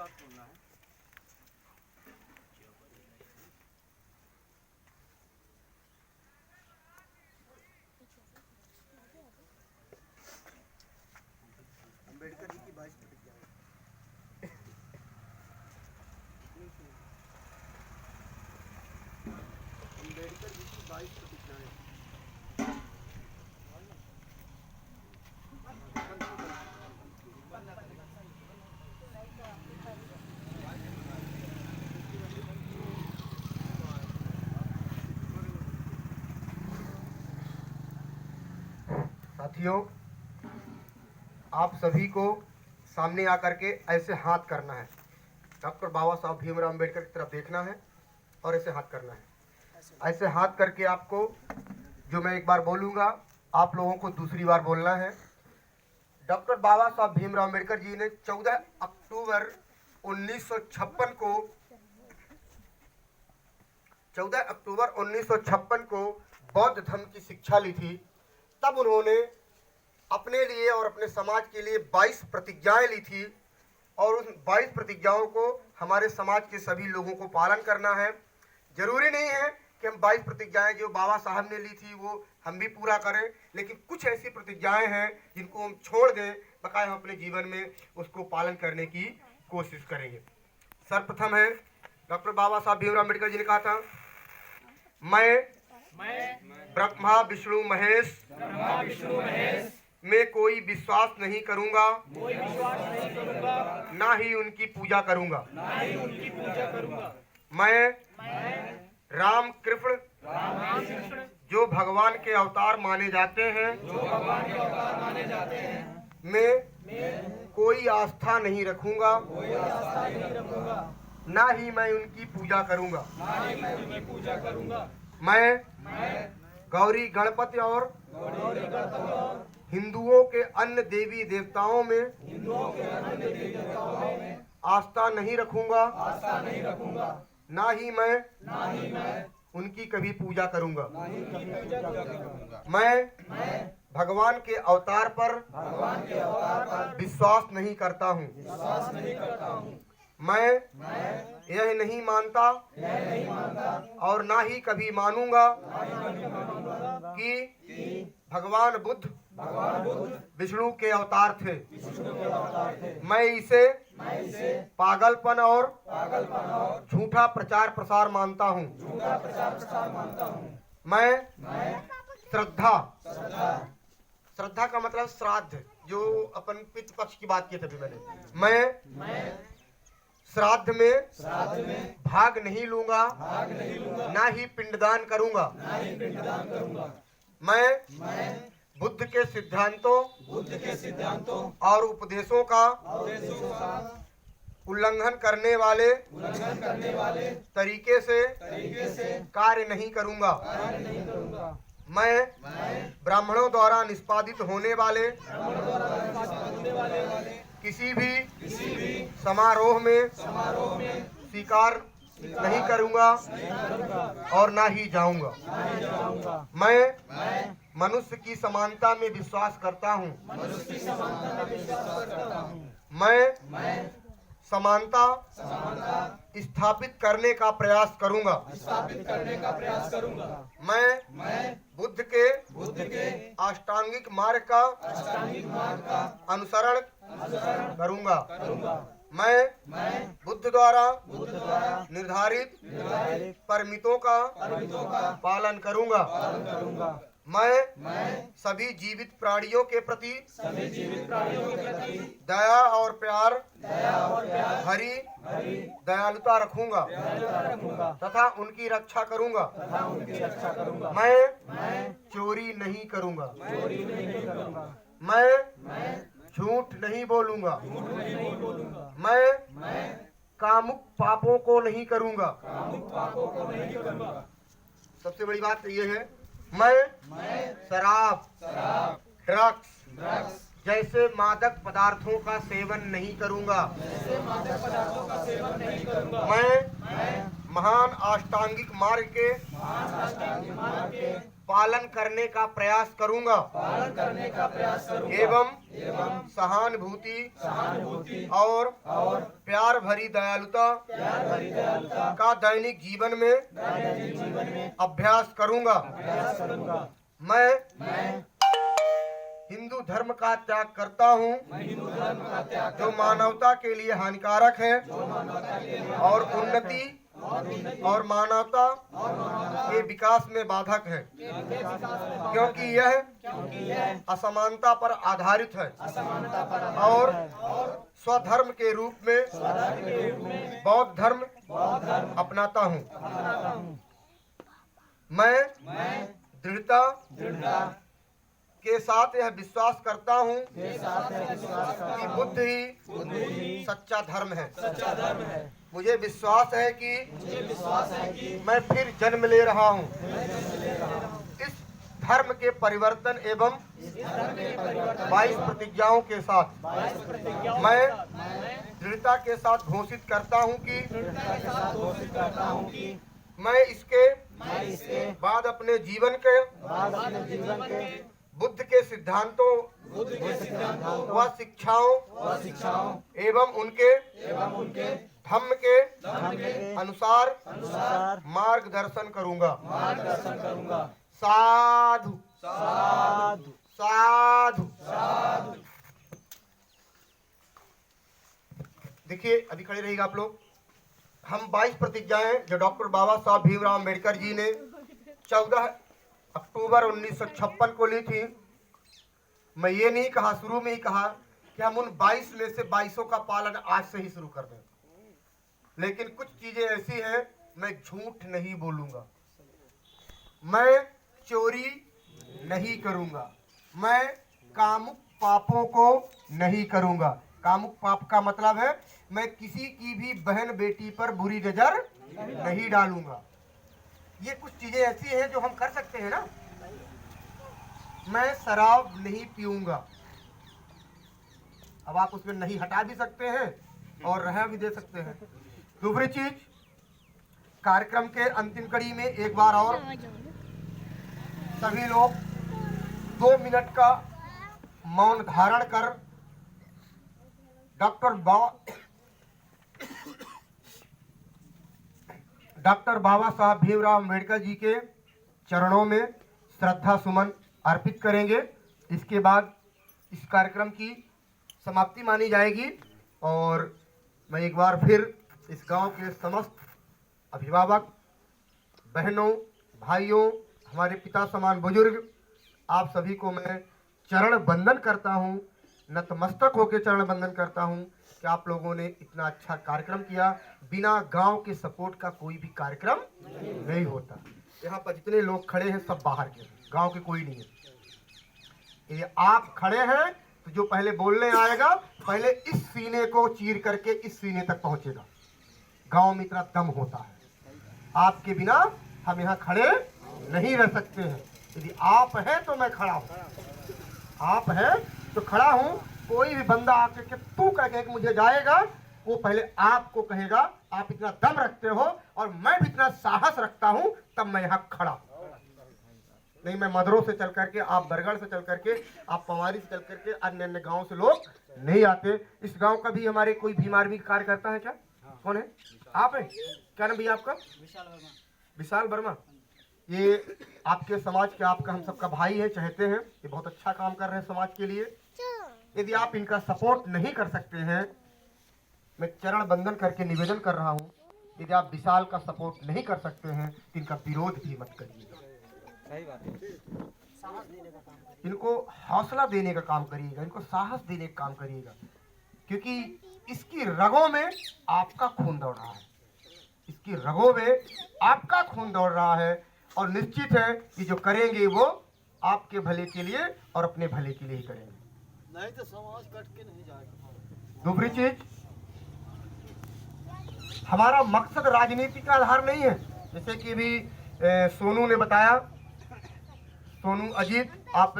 साथ बोलना है। अम्बेडकर जी की 22 प्रतिज्ञाएं। अम्बेडकर जी की 22 प्रतिज्ञाएं। साथियों, आप सभी को सामने आकर के ऐसे हाथ करना है। डॉक्टर बाबा साहब भीमराव अम्बेडकर की तरफ देखना है और ऐसे हाथ करना है। ऐसे हाथ करके आपको, जो मैं एक बार बोलूँगा, आप लोगों को दूसरी बार बोलना है। डॉक्टर बाबा साहब भीमराव अम्बेडकर जी ने 14 अक्टूबर 1956 को 14 अक्टूबर 1956 को बौद्ध धर्म की शिक्षा ली थी। तब उन्होंने अपने लिए और अपने समाज के लिए 22 प्रतिज्ञाएं ली थी और उन 22 प्रतिज्ञाओं को हमारे समाज के सभी लोगों को पालन करना है। जरूरी नहीं है कि हम 22 प्रतिज्ञाएं जो बाबा साहब ने ली थी वो हम भी पूरा करें, लेकिन कुछ ऐसी प्रतिज्ञाएं हैं जिनको हम छोड़ दें, बकाया हम अपने जीवन में उसको पालन करने की कोशिश करेंगे। सर्वप्रथम है, डॉक्टर बाबा साहब भीमराव अम्बेडकर जी ने कहा था, मैं ब्रह्मा विष्णु महेश में कोई विश्वास नहीं करूंगा, ना ही उनकी पूजा करूंगा। मैं राम कृष्ण जो भगवान के अवतार माने जाते हैं में कोई आस्था नहीं रखूंगा, ना ही मैं उनकी पूजा करूंगा। मैं गौरी गणपति और हिंदुओं के अन्य देवी देवताओं में आस्था नहीं रखूंगा, ना ही मैं उनकी कभी पूजा करूंगा। मैं भगवान के अवतार पर विश्वास नहीं करता हूँ। मैं यह नहीं मानता और ना ही कभी मानूंगा कि भगवान बुद्ध विष्णु के अवतार थे। मैं इसे पागलपन और झूठा प्रचार प्रसार मानता हूँ। मैं श्रद्धा का मतलब श्राद्ध, जो अपन पितृ पक्ष की बात की थी मैंने। मैं श्राद्ध में भाग नहीं लूंगा, ना ही पिंडदान करूंगा। मैं बुद्ध के सिद्धांतों और उपदेशों का उल्लंघन करने वाले तरीके से कार्य नहीं करूंगा। मैं ब्राह्मणों द्वारा निष्पादित होने वाले किसी भी समारोह में स्वीकार नहीं करूंगा और ना ही जाऊंगा। मैं मनुष्य की समानता में विश्वास करता हूँ। मैं समानता स्थापित करने का प्रयास करूंगा। मैं बुद्ध के अष्टांगिक मार्ग का अनुसरण करूंगा। मैं बुद्ध द्वारा निर्धारित परमितों का पालन करूंगा। मैं सभी जीवित प्राणियों के प्रति दया और प्यार भरी दयालुता रखूंगा तथा उनकी रक्षा करूंगा। मैं चोरी नहीं करूंगा। मैं झूठ नहीं बोलूंगा। मैं कामुक पापों को नहीं करूंगा। सबसे बड़ी बात यह है, मैं शराब, ड्रग्स जैसे मादक पदार्थों का सेवन नहीं करूंगा। मैं महान अष्टांगिक मार्ग के पालन करने का प्रयास करूंगा एवं सहानुभूति और प्यार भरी दयालुता का दैनिक जीवन में अभ्यास करूंगा। मैं हिंदू धर्म का त्याग करता हूँ जो मानवता के लिए हानिकारक है और उन्नति और मानवता के विकास में बाधक है, क्योंकि यह असमानता पर आधारित है और स्वधर्म के रूप में बौद्ध धर्म अपनाता हूँ। मैं दृढ़ता के साथ यह विश्वास करता हूँ कि बुद्ध ही सच्चा धर्म है। मुझे विश्वास है कि मैं फिर जन्म ले रहा हूँ। इस धर्म के परिवर्तन एवं 22 प्रतिज्ञाओं के साथ मैं दृढ़ता के साथ घोषित करता हूँ कि मैं इसके बाद अपने जीवन के बुद्ध के सिद्धांतों व शिक्षाओं एवं उनके धम्म के अनुसार मार्गदर्शन करूंगा। साधु साधु साधु। देखिए, अभी खड़े रहिएगा आप लोग। हम 22 प्रतिज्ञाएं जो डॉक्टर बाबा साहब भीमराव अम्बेडकर जी ने 14 अक्टूबर 1956 को ली थी। मैं ये नहीं कहा, शुरू में ही कहा कि हम उन 22 में से 22 का पालन आज से ही शुरू कर दें, लेकिन कुछ चीजें ऐसी हैं मैं झूठ नहीं बोलूंगा, मैं चोरी नहीं करूंगा, मैं कामुक पापों को नहीं करूंगा। कामुक पाप का मतलब है मैं किसी की भी बहन बेटी पर बुरी नजर नहीं डालूंगा। ये कुछ चीजें ऐसी हैं जो हम कर सकते हैं ना। मैं शराब नहीं पीऊंगा। अब आप उसमें नहीं हटा भी सकते हैं और रह भी दे सकते हैं। दूसरी चीज, कार्यक्रम के अंतिम कड़ी में एक बार और सभी लोग 2 मिनट का मौन धारण कर डॉक्टर बाबा साहब भीमराव अम्बेडकर जी के चरणों में श्रद्धा सुमन अर्पित करेंगे। इसके बाद इस कार्यक्रम की समाप्ति मानी जाएगी और मैं एक बार फिर इस गांव के समस्त अभिभावक, बहनों, भाइयों, हमारे पिता समान बुजुर्ग, आप सभी को मैं चरण वंदन करता हूं, नतमस्तक होकर चरण वंदन करता हूं कि आप लोगों ने इतना अच्छा कार्यक्रम किया। बिना गांव के सपोर्ट का कोई भी कार्यक्रम नहीं होता। यहाँ पर जितने लोग खड़े हैं सब बाहर के, गांव के कोई नहीं है। ये आप खड़े हैं तो जो पहले बोलने आएगा पहले इस सीने को चीर करके इस सीने तक पहुंचेगा। गांव में इतना दम होता है। आपके बिना हम यहाँ खड़े नहीं रह सकते हैं। यदि आप हैं तो मैं खड़ा हूँ, आप हैं तो खड़ा हूँ। कोई भी बंदा आके के तू कह के मुझे जाएगा, वो पहले आपको कहेगा। आप इतना दम रखते हो और मैं भी इतना साहस रखता हूँ, तब मैं यहाँ खड़ा हूँ। नहीं, मैं मदरों से चल करके, आप बरगढ़ से चल करके, आप पवारी से चल करके, अन्य अन्य गांव से लोग नहीं आते। इस गांव का भी हमारे कोई भीम आर्मी का कार्य करता है क्या? कौन है? आप हैं? क्या नाम भैया आपका? विशाल वर्मा। ये आपके समाज के, आपका हम सबका भाई है, चाहते हैं। ये बहुत अच्छा काम कर रहे हैं समाज के लिए। यदि आप इनका सपोर्ट नहीं कर सकते हैं, मैं चरण बंदन करके निवेदन कर रहा हूँ, यदि आप विशाल का सपोर्ट नहीं कर सकते हैं तो इनका विरोध भी मत करिएगा। सही बात है। इनको हौसला देने का काम करिएगा, इनको साहस देने का काम करिएगा, क्योंकि इसकी रगों में आपका खून दौड़ रहा है। इसकी रगों में आपका खून दौड़ रहा है और निश्चित है कि जो करेंगे वो आपके भले के लिए और अपने भले के लिए ही करेंगे, नहीं तो समाज कट के नहीं जाएगा। दूसरी चीज, हमारा मकसद राजनीति का आधार नहीं है। जैसे कि भी सोनू ने बताया, सोनू अजीत, आप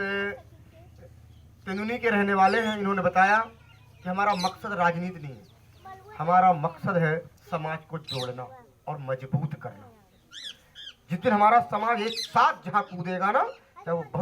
तेंदुनी के रहने वाले हैं, इन्होंने बताया कि हमारा मकसद राजनीति नहीं है, हमारा मकसद है समाज को जोड़ना और मजबूत करना। जिस दिन हमारा समाज एक साथ जहाँ कूदेगा ना, तो वो